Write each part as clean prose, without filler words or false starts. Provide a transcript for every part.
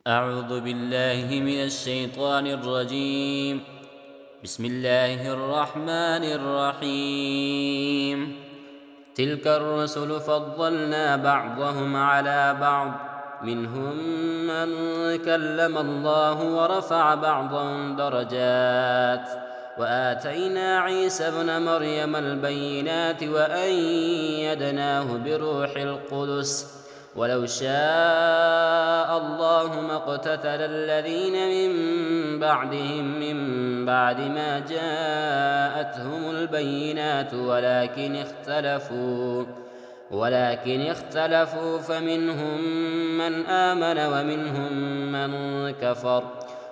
أعوذ بالله من الشيطان الرجيم. بسم الله الرحمن الرحيم. تلك الرسل فضلنا بعضهم على بعض، منهم من كلم الله ورفع بعضهم درجات، وآتينا عيسى ابن مريم البينات وأيدناه بروح القدس. ولو شاء الله ما اقتتل الذين من بعدهم من بعد ما جاءتهم البينات ولكن اختلفوا فمنهم من آمن ومنهم من كفر.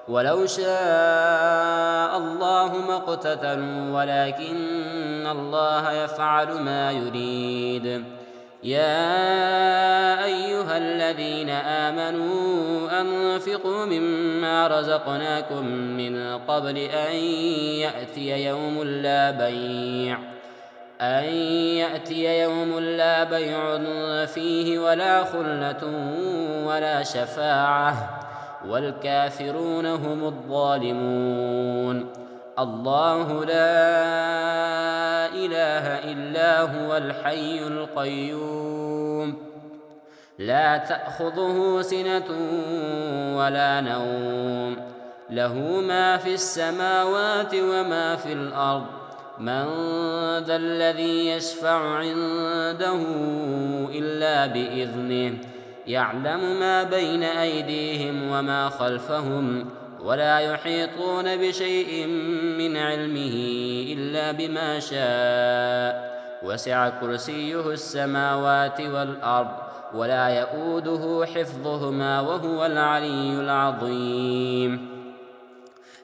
ولو شاء الله ما اقتتلوا ولكن الله يفعل ما يريد. يا أيها الذين آمنوا أنفقوا مما رزقناكم من قبل أن يأتي يوم لا بيع فيه ولا خلة ولا شفاعة، والكافرون هم الظالمون. الله لا إله إلا هو الحي القيوم، لا تأخذه سنة ولا نوم، له ما في السماوات وما في الأرض. من ذا الذي يشفع عنده إلا بإذنه، يعلم ما بين أيديهم وما خلفهم، ولا يحيطون بشيء من علمه إلا بما شاء. وسع كرسيه السماوات والأرض، ولا يئوده حفظهما وهو العلي العظيم.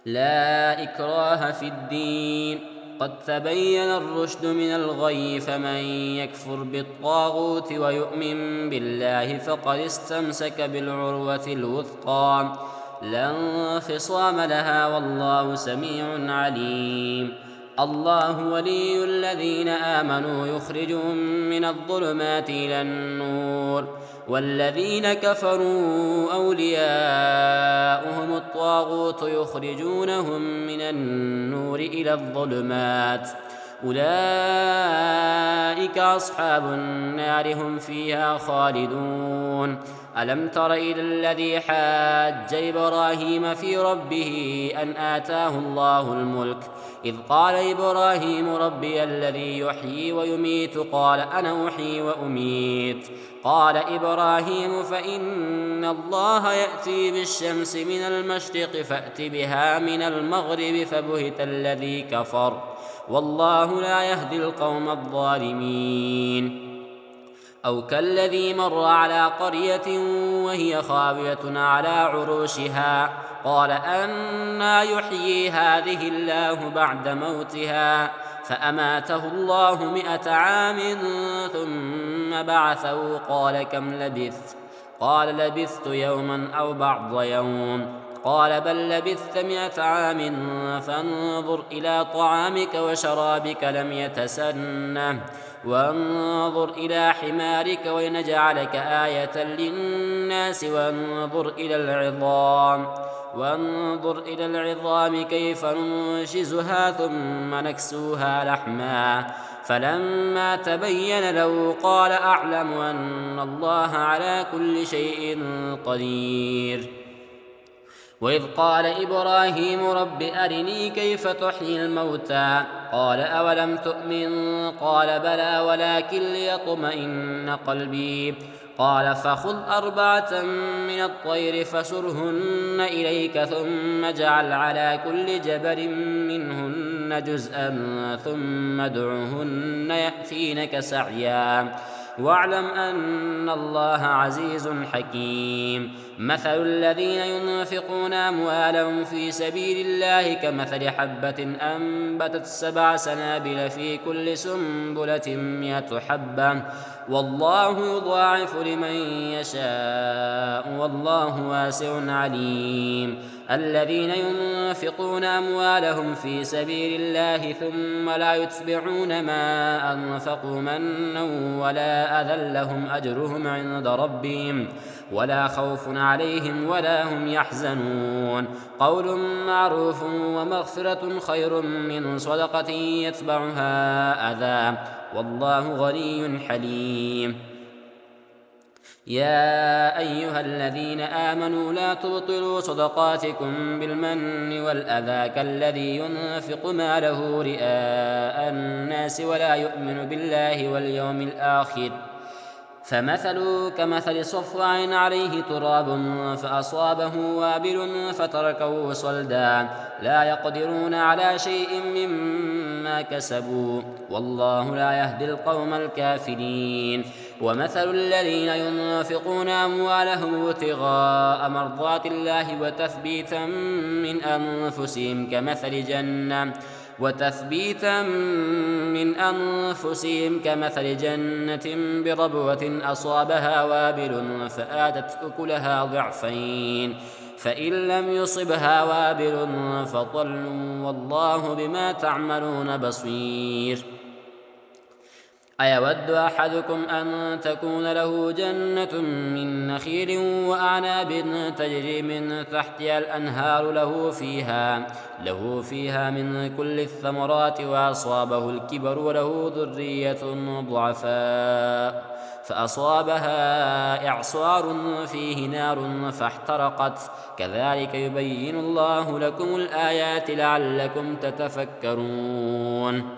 لا إكراه في الدين، قد تبين الرشد من الغي، فمن يكفر بالطاغوت ويؤمن بالله فقد استمسك بالعروة الوثقى، لا انفصام لها، والله سميع عليم. الله ولي الذين آمنوا يخرجهم من الظلمات إلى النور، والذين كفروا أولياؤهم الطاغوت يخرجونهم من النور إلى الظلمات، أولئك أصحاب النار هم فيها خالدون. ألم تر إلى الذي حاج إبراهيم في ربه أن آتاه الله الملك، إذ قال إبراهيم ربي الذي يحيي ويميت، قال أنا أحيي وأميت. قال إبراهيم فإن الله يأتي بالشمس من المشرق فأت بها من المغرب، فبهت الذي كفر، والله لا يهدي القوم الظالمين. أو كالذي مر على قرية وهي خاوية على عروشها، قال أنى يحيي هذه الله بعد موتها، فأماته الله 100 عام ثم بعثه، قال كم لبثت؟ قال لبثت يوما أو بعض يوم. قال بل لبثت 100 عام، فانظر إلى طعامك وشرابك لم يتسنه، وانظر إلى حمارك ولنجعلك آية للناس، وانظر إلى العظام كيف ننشزها ثم نكسوها لحما، فلما تبين له قال أعلم أن الله على كل شيء قدير. وإذ قال إبراهيم رب أرني كيف تحيي الموتى، قال أولم تؤمن؟ قال بلى ولكن ليطمئن قلبي. قال فخذ 4 من الطير فسرهن إليك، ثم اجعل على كل جبل منهن جزءا، ثم ادعهن يأتينك سعيا، واعلم أن الله عزيز حكيم. مثل الذين ينفقون أموالهم في سبيل الله كمثل حبة أنبتت 7 سنابل في كل سنبلة 100 حبة، والله يضاعف لمن يشاء، والله واسع عليم. الذين ينفقون أموالهم في سبيل الله ثم لا يتبعون ما أنفقوا منا ولا أذى، لهم أجرهم عند ربهم ولا خوف عليهم ولا هم يحزنون. قول معروف ومغفرة خير من صدقة يتبعها أذى، والله غني حليم. يا أيها الذين آمنوا لا تبطلوا صدقاتكم بالمن والأذى كالذي ينفق ماله رئاء الناس ولا يؤمن بالله واليوم الآخر، فمثله كمثل صفوان عليه تراب فأصابه وابل فتركه صلدا، لا يقدرون على شيء مما كسبوا، والله لا يهدي القوم الكافرين. ومثل الذين ينفقون أموالهم ابتغاء مرضات الله وتثبيتا من أنفسهم كمثل جنة بربوة أصابها وابل فآتت أكلها ضعفين، فإن لم يصبها وابل فطل، والله بما تعملون بصير. أيود أحدكم أن تكون له جنة من نخيل وأعناب تجري من تحتها الأنهار له فيها من كل الثمرات وأصابه الكبر وله ذرية ضعفاء فأصابها إعصار فيه نار فاحترقت، كذلك يبين الله لكم الآيات لعلكم تتفكرون.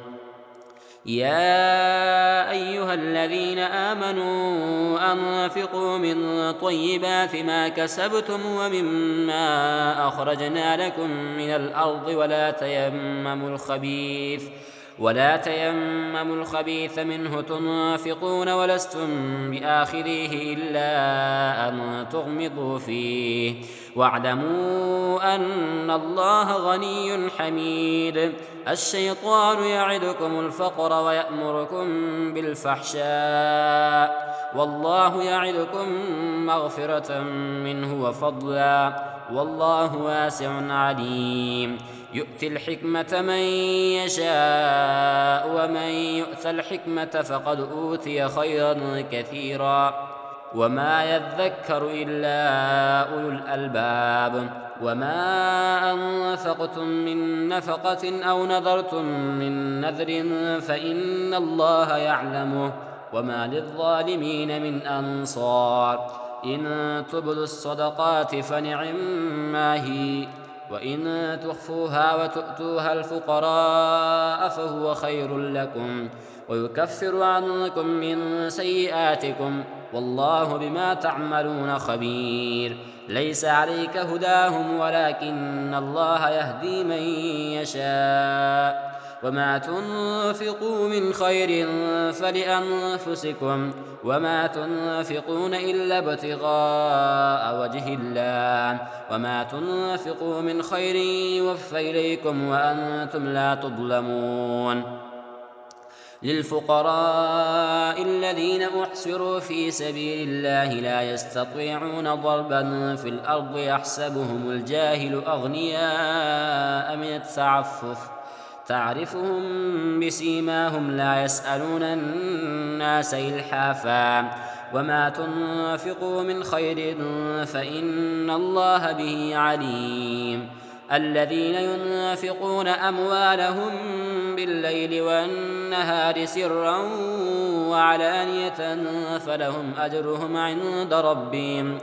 يا أيها الذين آمنوا أنفقوا من طيبات ما كسبتم ومما أخرجنا لكم من الأرض ولا تيمموا الخبيث منه تنفقون ولستم بآخذيه إلا أن تغمضوا فيه، واعلموا أن الله غني حميد. الشيطان يعدكم الفقر ويأمركم بالفحشاء، والله يعدكم مغفرة منه وفضلا، والله واسع عليم. يؤتي الحكمة من يشاء، ومن يؤت الحكمة فقد أوتي خيرا كثيرا، وما يذكر إلا أولو الألباب. وما أنفقتم من نفقة أو نذرتم من نذر فإن الله يعلمه، وما للظالمين من أنصار. إن تبدوا الصدقات فنعما هي، وإن تخفوها وتؤتوها الفقراء فهو خير لكم، ويكفر عنكم من سيئاتكم، والله بما تعملون خبير. ليس عليك هداهم ولكن الله يهدي من يشاء، وما تنفقوا من خير فلأنفسكم، وما تنفقون إلا ابتغاء وجه الله، وما تنفقوا من خير يوفى إليكم وأنتم لا تظلمون. للفقراء الذين أحصروا في سبيل الله لا يستطيعون ضربا في الأرض يحسبهم الجاهل أغنياء من التعفف، تعرفهم بسيماهم لا يسألون الناس إلحافا، وما تنفقوا من خير فإن الله به عليم. الذين ينفقون أموالهم بالليل والنهار سرا وعلانية فلهم أجرهم عند ربهم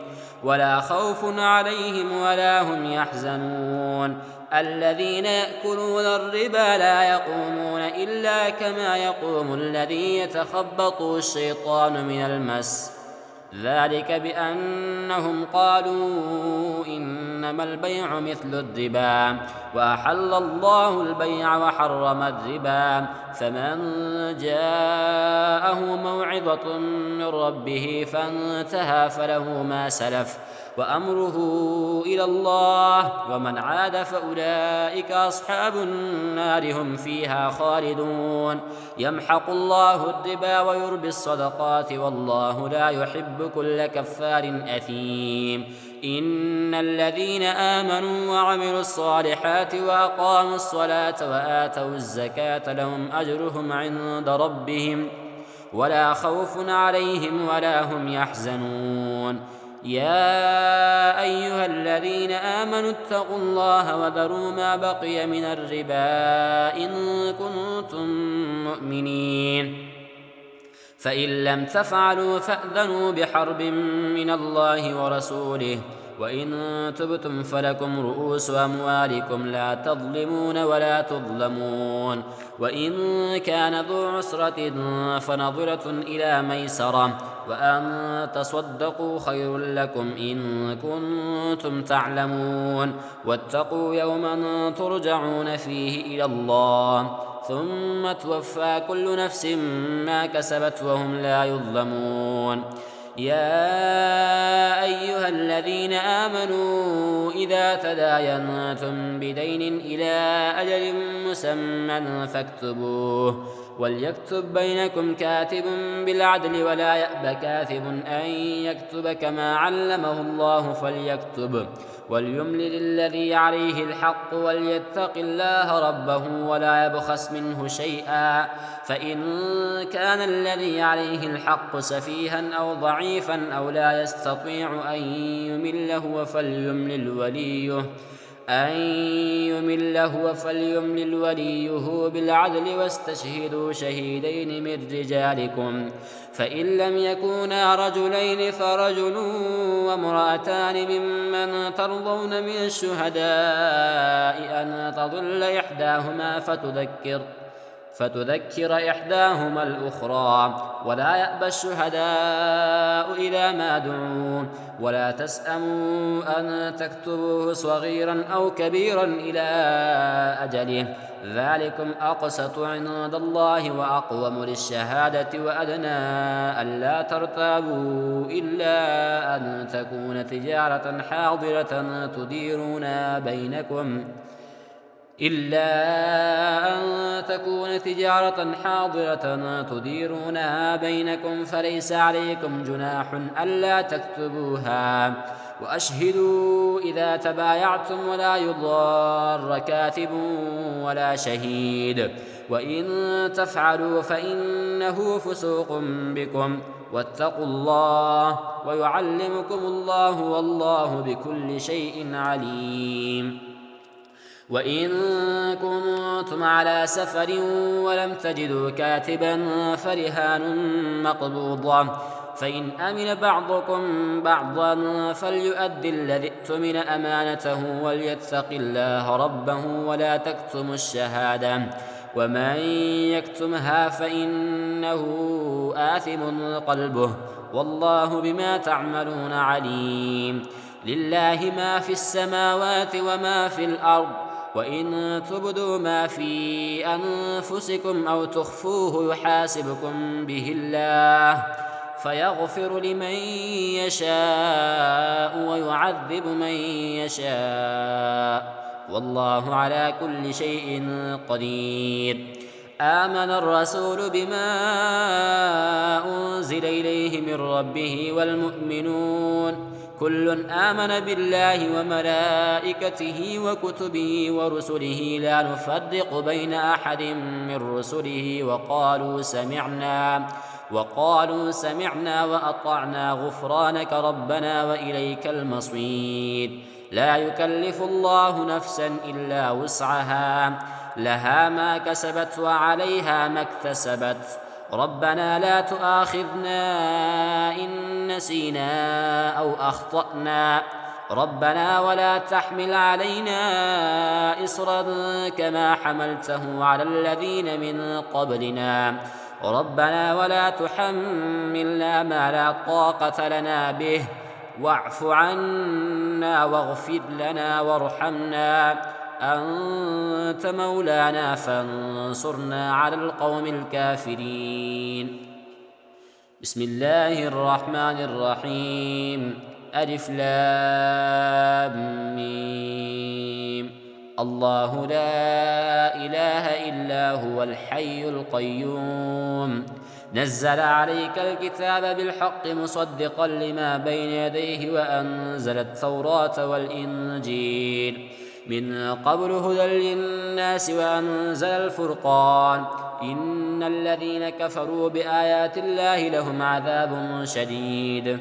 ولا خوف عليهم ولا هم يحزنون. الذين يأكلون الربا لا يقومون إلا كما يقوم الذي يتخبطه الشيطان من المس، ذلك بأنهم قالوا إنما البيع مثل الربا، وأحل الله البيع وحرم الربا. فمن جاءه موعظة من ربه فانتهى فله ما سلف وأمره إلى الله، ومن عاد فأولئك أصحاب النار هم فيها خالدون. يمحق الله الربا ويربي الصدقات، والله لا يحب كل كفار أثيم. إن الذين آمنوا وعملوا الصالحات وأقاموا الصلاة وآتوا الزكاة لهم أجرهم عند ربهم ولا خوف عليهم ولا هم يحزنون. يا أيها الذين آمنوا اتقوا الله وذروا ما بقي من الربا إن كنتم مؤمنين فإن لم تفعلوا فأذنوا بحرب من الله ورسوله وإن تبتم فلكم رؤوس أموالكم لا تظلمون ولا تظلمون وإن كان ذو عسرة فنظرة إلى ميسرة وأن تصدقوا خير لكم إن كنتم تعلمون واتقوا يوما ترجعون فيه إلى الله ثم توفى كل نفس ما كسبت وهم لا يظلمون يا أيها الذين آمنوا إذا تداينتم بدين إلى أجل مسمى فاكتبوه وليكتب بينكم كاتب بالعدل ولا يأب كاتب أن يكتب كما علمه الله فليكتب وليملل الذي عليه الحق وليتق الله ربه ولا يبخس منه شيئا فإن كان الذي عليه الحق سفيها أو ضعيفا أو لا يستطيع أن يمل هو فليملل وليه بالعدل واستشهدوا شهيدين من رجالكم فإن لم يكونا رجلين فرجل وامرأتان ممن ترضون من الشهداء أن تضل إحداهما فتذكر إحداهما الأخرى ولا يأبى الشهداء إذا ما دعوا ولا تسأموا أن تكتبوه صغيرا أو كبيرا إلى أجله ذلكم أقسط عند الله وأقوم للشهادة وأدنى ألا ترتابوا إلا أن تكون تجارة حاضرة تديرونها بينكم فليس عليكم جناح ألا تكتبوها وأشهدوا إذا تبايعتم ولا يضار كاتب ولا شهيد وإن تفعلوا فإنه فسوق بكم واتقوا الله ويعلمكم الله والله بكل شيء عليم وإن كنتم على سفر ولم تجدوا كاتبا فرهان مقبوضة فإن أمن بعضكم بعضا فليؤدي الذي اؤتمن أمانته وليتق الله ربه ولا تكتموا الشهادة ومن يكتمها فإنه آثم قلبه والله بما تعملون عليم لله ما في السماوات وما في الأرض وإن تبدوا ما في أنفسكم أو تخفوه يحاسبكم به الله فيغفر لمن يشاء ويعذب من يشاء والله على كل شيء قدير آمن الرسول بما أنزل إليه من ربه والمؤمنون كل آمن بالله وملائكته وكتبه ورسله لا نفرق بين أحد من رسله وقالوا سمعنا وأطعنا غفرانك ربنا وإليك المصير لا يكلف الله نفسا إلا وسعها لها ما كسبت وعليها ما اكتسبت ربنا لا تؤاخذنا إن نسينا أو أخطأنا ربنا ولا تحمل علينا إصرا كما حملته على الذين من قبلنا ربنا ولا تحملنا ما لا طاقة لنا به واعف عنا واغفر لنا وارحمنا أنت مولانا فانصرنا على القوم الكافرين بسم الله الرحمن الرحيم ألف لام ميم الله لا إله إلا هو الحي القيوم نزل عليك الكتاب بالحق مصدقا لما بين يديه وأنزل التوراة والإنجيل من قبل هدى للناس وأنزل الفرقان إن الذين كفروا بآيات الله لهم عذاب شديد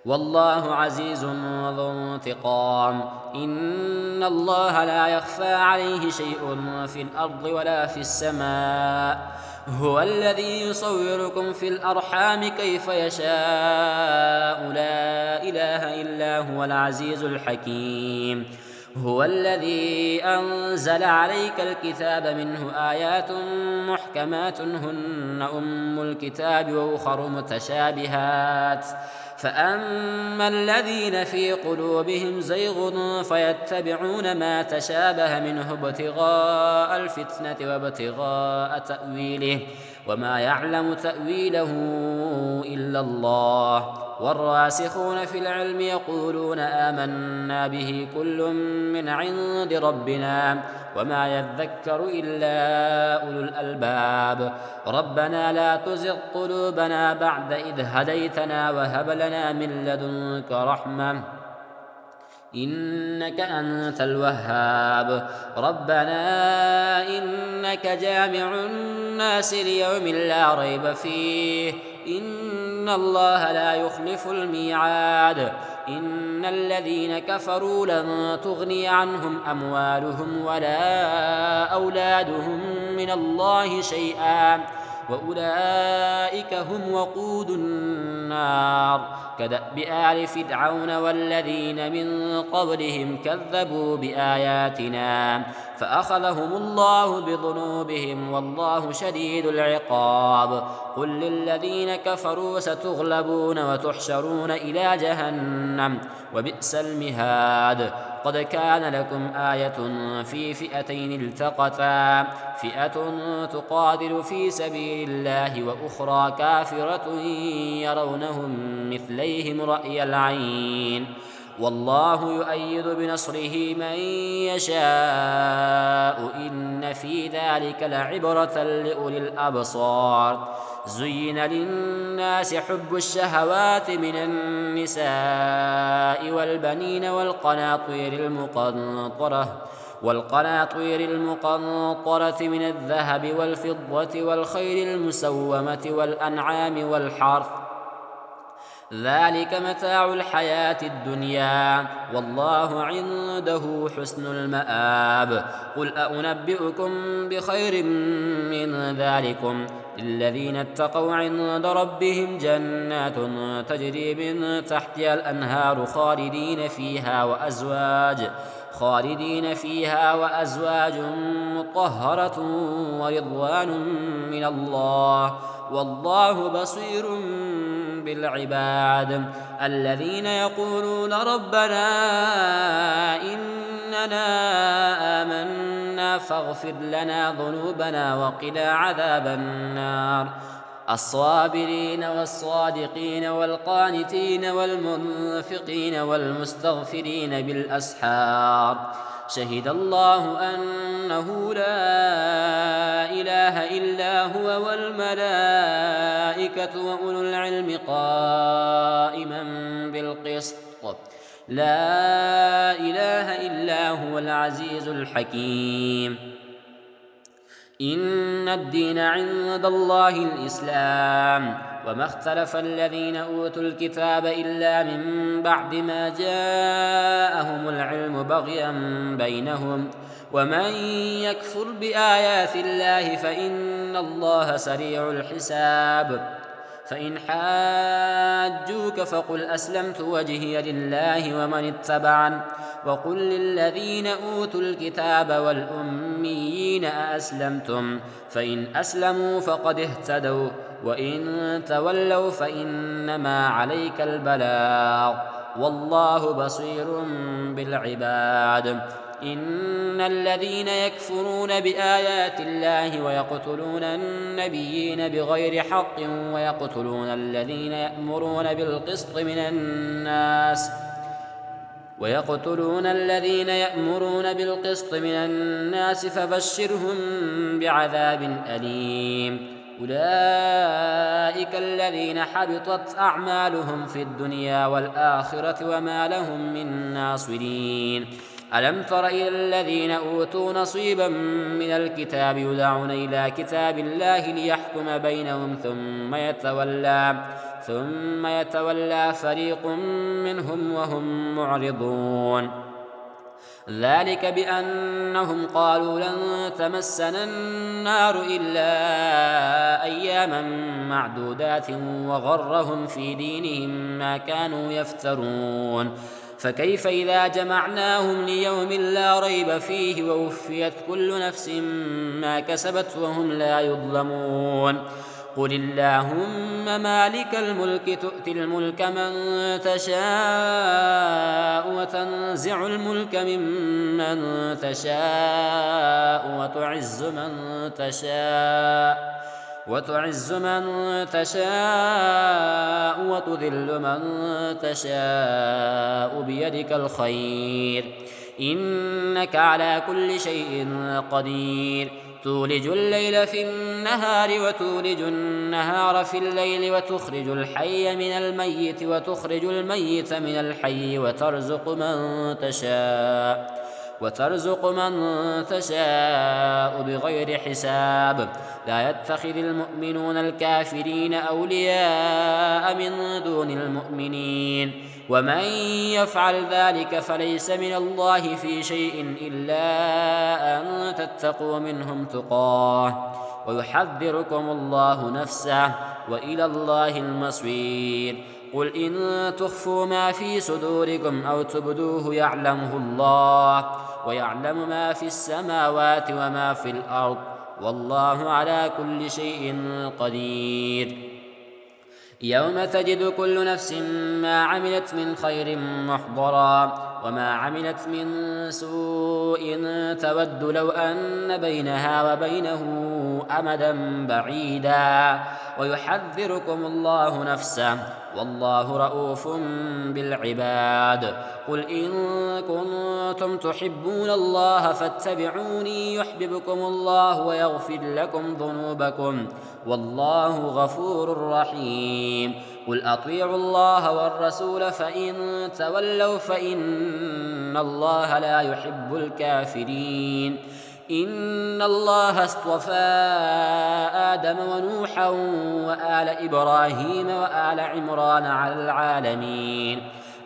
والله عزيز ذو انتقام. إن الله لا يخفى عليه شيء في الأرض ولا في السماء. هو الذي يصوركم في الأرحام كيف يشاء. لا إله إلا هو العزيز الحكيم. هو الذي أنزل عليك الكتاب منه آيات محكمات هن أم الكتاب وأخر متشابهات فأما الذين في قلوبهم زيغ فيتبعون ما تشابه منه ابتغاء الفتنة وابتغاء تأويله وما يعلم تأويله إلا الله. والراسخون في العلم يقولون آمنا به كل من عند ربنا وما يذكر إلا أولو الألباب. ربنا لا تزغ قلوبنا بعد إذ هديتنا وهب لنا من لدنك رحمة إنك أنت الوهاب. ربنا إنك جامع الناس ليوم لا ريب فيه إن الله لا يخلف الميعاد. إن الذين كفروا لن تغني عنهم أموالهم ولا أولادهم من الله شيئا وأولئك هم وقود النار. كدأب آل فرعون والذين من قبلهم كذبوا بآياتنا فأخذهم الله بذنوبهم والله شديد العقاب. قل للذين كفروا ستغلبون وتحشرون إلى جهنم وبئس المهاد. قد كان لكم آية في فئتين التقتا فئة تقاتل في سبيل الله وأخرى كافرة يرونهم مثليهم رأي العين والله يؤيد بنصره من يشاء إن في ذلك لعبرة لأولي الأبصار. زين للناس حب الشهوات من النساء والبنين والقناطير المقنطرة من الذهب والفضة والخيل المسومة والأنعام والحرث ذلك متاع الحياة الدنيا والله عنده حسن المآب. قل أنبئكم بخير من ذلكم للذين اتقوا عند ربهم جنات تجري من تحتها الأنهار خالدين فيها وأزواج مطهرة ورضوان من الله والله بصير بالعباد. الذين يقولون ربنا إننا آمنا فاغفر لنا ذنوبنا وقنا عذاب النار. الصابرين والصادقين والقانتين والمنفقين والمستغفرين بالأسحار. شهد الله أنه لا إله إلا هو والملائكة وأولو العلم قائما بالقسط لا إله إلا هو العزيز الحكيم. إن الدين عند الله الإسلام وما اختلف الذين أوتوا الكتاب إلا من بعد ما جاءهم العلم بغيا بينهم ومن يكفر بآيات الله فإن الله سريع الحساب. فإن حاجوك فقل أسلمت وجهي لله ومن اتبعن وقل للذين أوتوا الكتاب والأميين أأسلمتم فإن أسلموا فقد اهتدوا وإن تولوا فإنما عليك البلاغ والله بصير بالعباد. إن الذين يكفرون بآيات الله ويقتلون النبيين بغير حق ويقتلون الذين يأمرون بالقسط من الناس فبشرهم بعذاب أليم. أولئك الذين حبطت أعمالهم في الدنيا والآخرة وما لهم من ناصرين. ألم تر إلى الذين أوتوا نصيبا من الكتاب يدعون إلى كتاب الله ليحكم بينهم ثم يتولى فريق منهم وهم معرضون. ذلك بأنهم قالوا لن تمسنا النار إلا أياما معدودات وغرهم في دينهم ما كانوا يفترون. فكيف إذا جمعناهم ليوم لا ريب فيه ووفيت كل نفس ما كسبت وهم لا يظلمون. قل اللهم مالك الملك تؤتي الملك من تشاء وتنزع الملك ممن تشاء وتعز من تشاء وتذل من تشاء بيدك الخير إنك على كل شيء قدير. تولج الليل في النهار وتولج النهار في الليل وتخرج الحي من الميت وتخرج الميت من الحي وترزق من تشاء بغير حساب. لا يتخذ المؤمنون الكافرين أولياء من دون المؤمنين ومن يفعل ذلك فليس من الله في شيء إلا أن تتقوا منهم تقاه ويحذركم الله نفسه وإلى الله المصير. قل إن تخفوا ما في صدوركم أو تبدوه يعلمه الله ويعلم ما في السماوات وما في الأرض والله على كل شيء قدير. يوم تجد كل نفس ما عملت من خير محضرا وما عملت من سوء تود لو أن بينها وبينه أمدا بعيدا ويحذركم الله نفسه والله رءوف بالعباد. قل إن كنتم تحبون الله فاتبعوني يحببكم الله ويغفر لكم ذنوبكم والله غفور رحيم. قل أطيعوا الله والرسول فإن تولوا فإن الله لا يحب الكافرين. إن الله اصطفى آدم ونوحا وآل إبراهيم وآل عمران على العالمين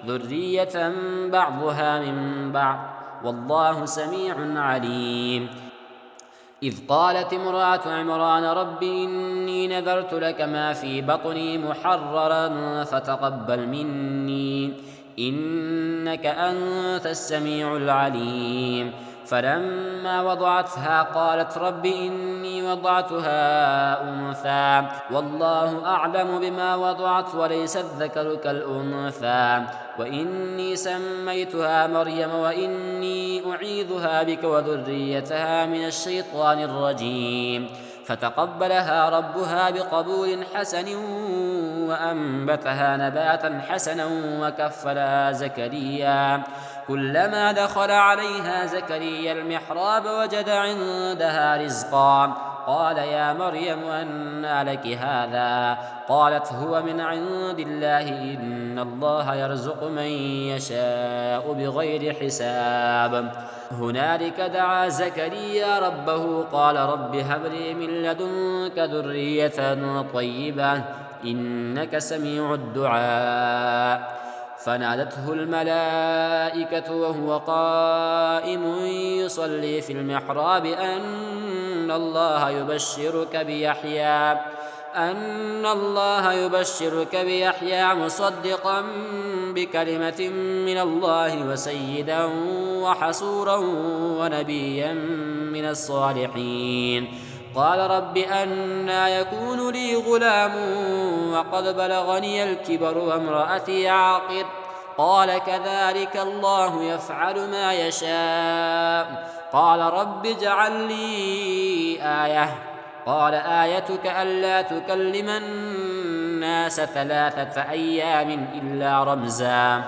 ذرية بعضها من بعض والله سميع عليم. إذ قالت امرأة عمران رب إني نذرت لك ما في بطني محررا فتقبل مني إنك أنت السميع العليم. فلما وضعتها قالت رب إني وضعتها أنثى والله أعلم بما وضعت وليس الذكر كالأنثى وإني سميتها مريم وإني أعيذها بك وذريتها من الشيطان الرجيم. فتقبلها ربها بقبول حسن وأنبتها نباتا حسنا وكفلها زكريا. كلما دخل عليها زكريا المحراب وجد عندها رزقا قال يا مريم أنى لك هذا قالت هو من عند الله إن الله يرزق من يشاء بغير حساب. هنالك دعا زكريا ربه قال رب هب لي من لدنك ذرية طيبة إنك سميع الدعاء. فنادته الملائكة وهو قائم يصلي في المحراب أن الله يبشرك بيحيى مصدقا بكلمة من الله وسيدا وحصورا ونبيا من الصالحين. قال رب أنى يكون لي غلام وقد بلغني الكبر وامرأتي عاقر قال كذلك الله يفعل ما يشاء. قال رب اجعل لي آية قال آيتك ألا تكلم الناس 3 أيام إلا رمزا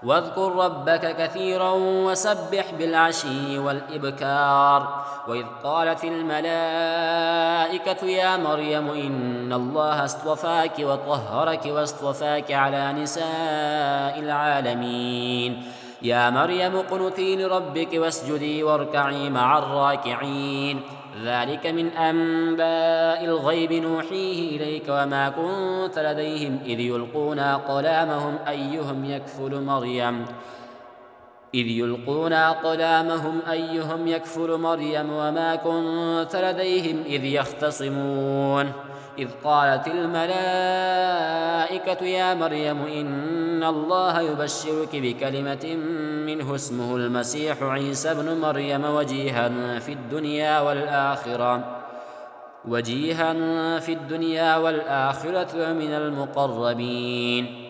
واذكر ربك كثيرا وسبح بالعشي والإبكار. وإذ قالت الملائكة يا مريم إن الله اصطفاك وطهرك واصطفاك على نساء العالمين يا مريم اقنتي لربك واسجدي واركعي مع الراكعين ذلك من أنباء الغيب نوحيه إليك وما كنت لديهم إذ يلقون أقلامهم أيهم يكفل مريم وما كنت لديهم إذ يختصمون إذ قالت الملائكة يا مريم إن الله يبشرك بكلمة منه اسمه المسيح عيسى ابن مريم وجيها في الدنيا والآخرة ومن المقربين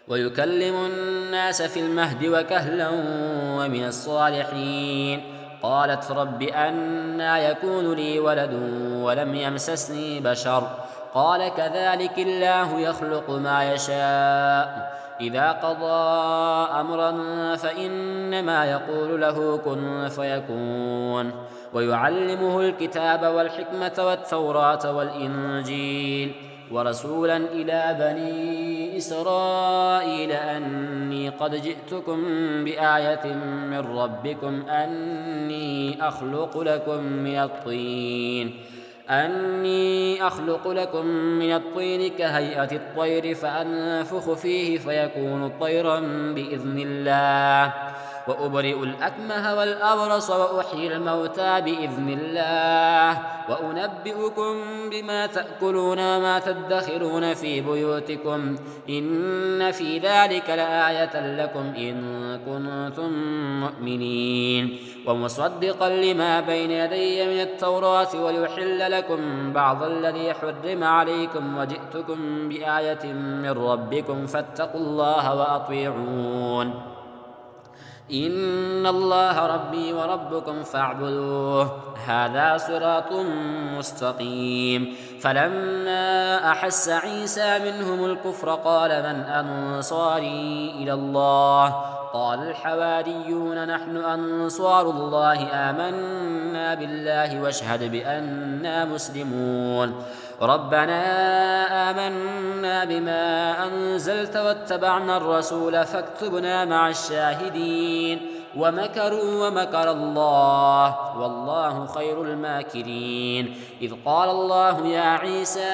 ويكلم الناس في المهد وكهلا ومن الصالحين قالت رب أنى يكون لي ولد ولم يمسسني بشر قال كذلك الله يخلق ما يشاء إذا قضى أمرا فإنما يقول له كن فيكون ويعلمه الكتاب والحكمة والتوراة والإنجيل ورسولا إلى بني إسرائيل أني قد جئتكم بآية من ربكم أني أخلق لكم من الطين كهيئة الطير فأنفخ فيه فيكون طيرا بإذن الله وأبرئ الأكمه والأبرص وأحيي الموتى بإذن الله وأنبئكم بما تأكلون وما تدخرون في بيوتكم إن في ذلك لآية لكم إن كنتم مؤمنين ومصدقا لما بين يدي من التوراة وليحل لكم بعض الذي حرم عليكم وجئتكم بآية من ربكم فاتقوا الله وأطيعون إن الله ربي وربكم فاعبدوه هذا صراط مستقيم فلما أحس عيسى منهم الكفر قال من أنصاري إلى الله قال الحواريون نحن أنصار الله آمنا بالله واشهد بأننا مسلمون ربنا آمنا بما أنزلت واتبعنا الرسول فاكتبنا مع الشاهدين ومكروا ومكر الله والله خير الماكرين إذ قال الله يا عيسى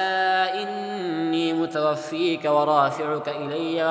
إني متوفيك ورافعك إلي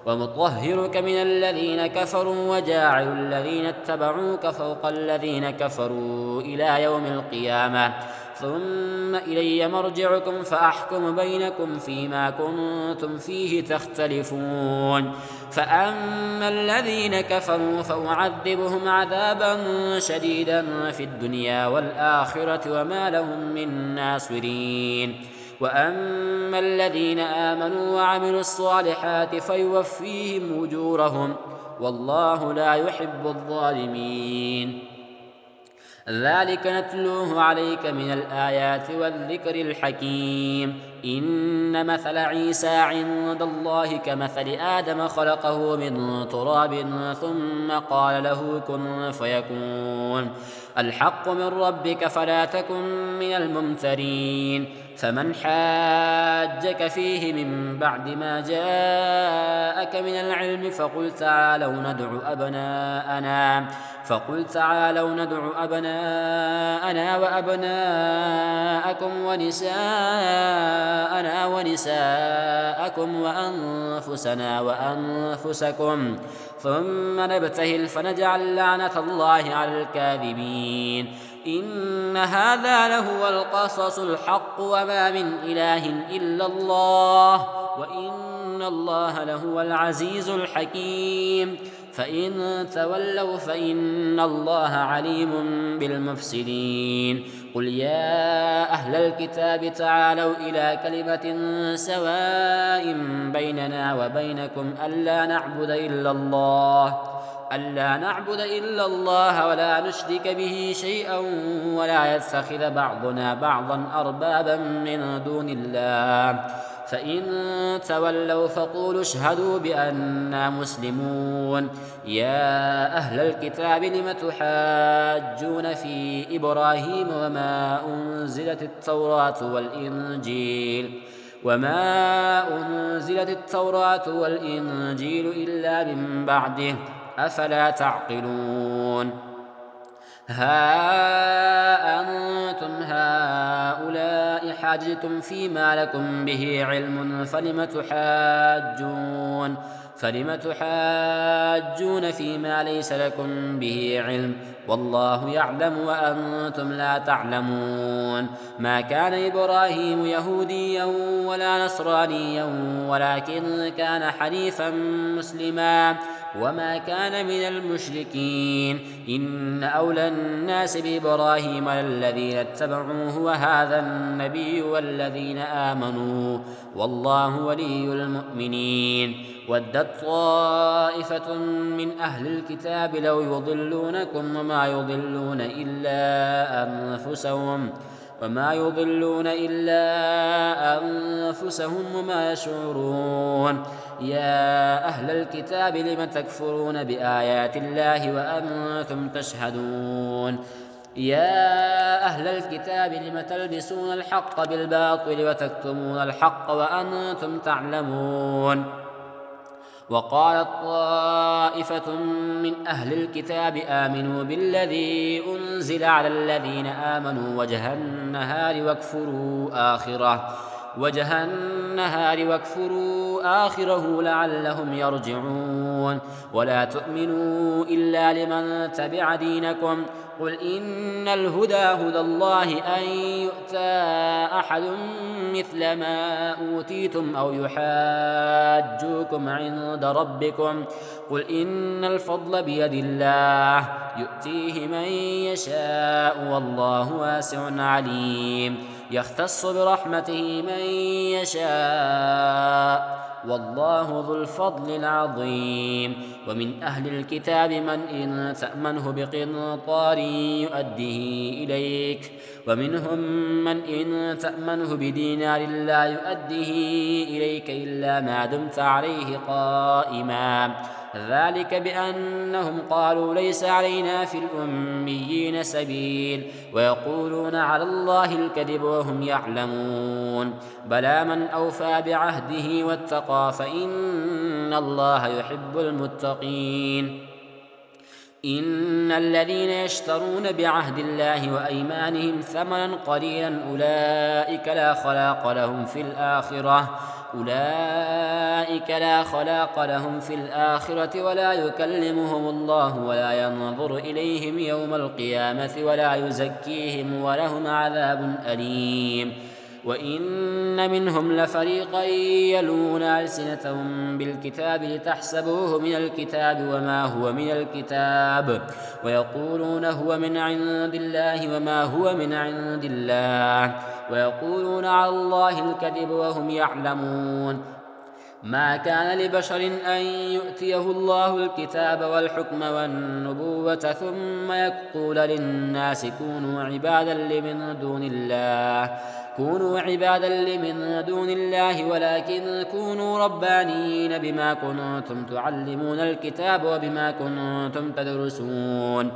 ومطهرك من الذين كفروا وجاعل الذين اتبعوك فوق الذين كفروا إلى يوم القيامة ثم إلي مرجعكم فأحكم بينكم فيما كنتم فيه تختلفون فأما الذين كفروا فأعذبهم عذابا شديدا في الدنيا والآخرة وما لهم من ناصرين وأما الذين آمنوا وعملوا الصالحات فيوفيهم أجورهم والله لا يحب الظالمين ذلك نتلوه عليك من الآيات والذكر الحكيم إن مثل عيسى عند الله كمثل آدم خلقه من تراب ثم قال له كن فيكون الحق من ربك فلا تكن من الممترين فمن حاجك فيه من بعد ما جاءك من العلم فقل تعالوا ندع أبناءنا وأبناءكم ونساءنا ونساءكم وأنفسنا وأنفسكم ثم نبتهل فنجعل لعنة الله على الكاذبين إن هذا لهو القصص الحق وما من إله إلا الله وإن الله لهو العزيز الحكيم فإن تولوا فإن الله عليم بالمفسدين قل يا أهل الكتاب تعالوا إلى كلمة سواء بيننا وبينكم ألا نعبد إلا الله ولا نشرك به شيئا ولا يتخذ بعضنا بعضا أربابا من دون الله فإن تولوا فقولوا اشهدوا بأننا مسلمون يا أهل الكتاب لم تحاجون في إبراهيم وما أنزلت التوراة والإنجيل وما أنزلت التوراة والإنجيل إلا من بعده أفلا تعقلون ها أنتم هؤلاء حاججتم فيما لكم به علم فلم تحاجون فيما ليس لكم به علم والله يعلم وأنتم لا تعلمون ما كان إبراهيم يهوديا ولا نصرانيا ولكن كان حنيفا مسلما وما كان من المشركين إن أولى الناس بإبراهيم للذين اتبعوه وهذا النبي والذين آمنوا والله ولي المؤمنين ودت طائفة من أهل الكتاب لو يضلونكم وما يضلون إلا أنفسهم وما يشعرون يا أهل الكتاب لم تكفرون بآيات الله وأنتم تشهدون يا أهل الكتاب لم تلبسون الحق بالباطل وتكتمون الحق وأنتم تعلمون وقالت طائفة من أهل الكتاب آمنوا بالذي أنزل على الذين آمنوا وجه النهار واكفروا آخره لعلهم يرجعون ولا تؤمنوا إلا لمن تبع دينكم قل إن الهدى هدى الله أن يؤتى أحد مثل ما أوتيتم أو يحاجوكم عند ربكم قل إن الفضل بيد الله يؤتيه من يشاء والله واسع عليم يختص برحمته من يشاء والله ذو الفضل العظيم ومن أهل الكتاب من إن تأمنه بقنطار يؤديه إليك ومنهم من إن تأمنه بدينار لا يؤديه إليك إلا ما دمت عليه قائما ذلك بأنهم قالوا ليس علينا في الأميين سبيل ويقولون على الله الكذب وهم يعلمون بلى من أوفى بعهده واتقى فإن الله يحب المتقين إن الذين يشترون بعهد الله وأيمانهم ثمنا قليلا أولئك لا خلاق لهم في الآخرة ولا يكلمهم الله ولا ينظر إليهم يوم القيامة ولا يزكيهم ولهم عذاب أليم وإن منهم لفريقا يلون ألسنتهم بالكتاب لتحسبوه من الكتاب وما هو من الكتاب ويقولون هو من عند الله وما هو من عند الله ويقولون على الله الكذب وهم يعلمون ما كان لبشر أن يؤتيه الله الكتاب والحكم والنبوة ثم يقول للناس كونوا عبادا لمن دون الله ولكن كونوا ربانيين بما كنتم تعلمون الكتاب وبما كنتم تدرسون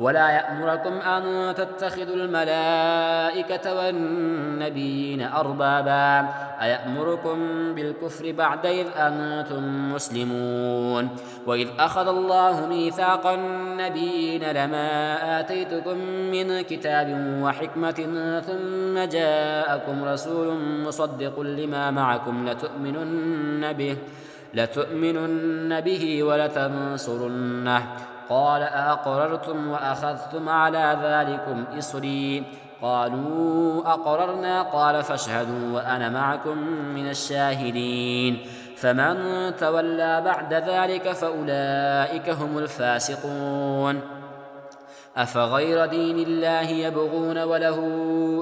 ولا يأمركم أن تتخذوا الملائكة والنبيين أربابا أيأمركم بالكفر بعد إذ أنتم مسلمون وإذ أخذ الله ميثاق النبيين لما آتيتكم من كتاب وحكمة ثم جاءكم رسول مصدق لما معكم لتؤمنن به ولتنصرنه قال أأقررتم وأخذتم على ذلكم إصري قالوا أقررنا قال فاشهدوا وأنا معكم من الشاهدين فمن تولى بعد ذلك فأولئك هم الفاسقون أفغير دين الله يبغون وله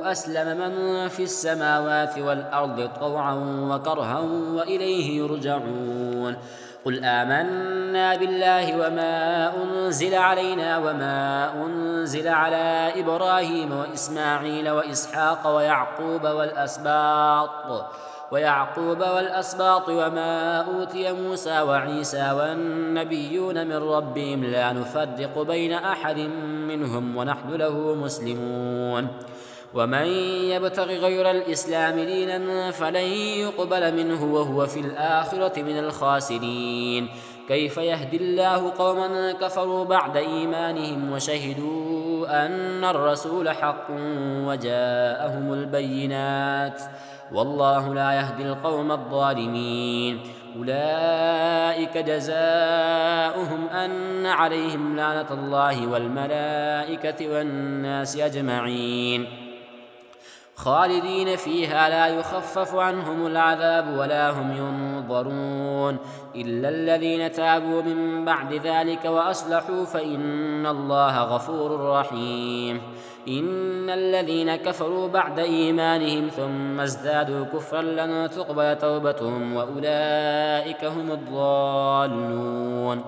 أسلم من في السماوات والأرض طوعا وكرها وإليه يرجعون قل آمنا بالله وما أنزل علينا وما أنزل على إبراهيم وإسماعيل وإسحاق ويعقوب والأسباط وما أوتي موسى وعيسى والنبيون من ربهم لا نفرق بين أحد منهم ونحن له مسلمون ومن يبتغ غير الإسلام دينا فلن يقبل منه وهو في الآخرة من الخاسرين. كيف يهدي الله قوما كفروا بعد إيمانهم وشهدوا أن الرسول حق وجاءهم البينات والله لا يهدي القوم الظالمين. أولئك جزاؤهم أن عليهم لعنة الله والملائكة والناس أجمعين خالدين فيها لا يخفف عنهم العذاب ولا هم ينظرون إلا الذين تابوا من بعد ذلك وأصلحوا فإن الله غفور رحيم. إن الذين كفروا بعد إيمانهم ثم ازدادوا كفرا لن تقبل توبتهم وأولئك هم الضالون.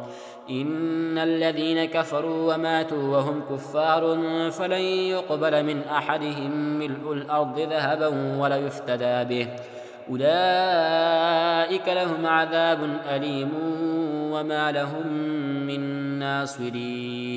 إن الذين كفروا وماتوا وهم كفار فلن يقبل من أحدهم ملء الأرض ذهبا ولا يفتدى به أولئك لهم عذاب أليم وما لهم من ناصرين.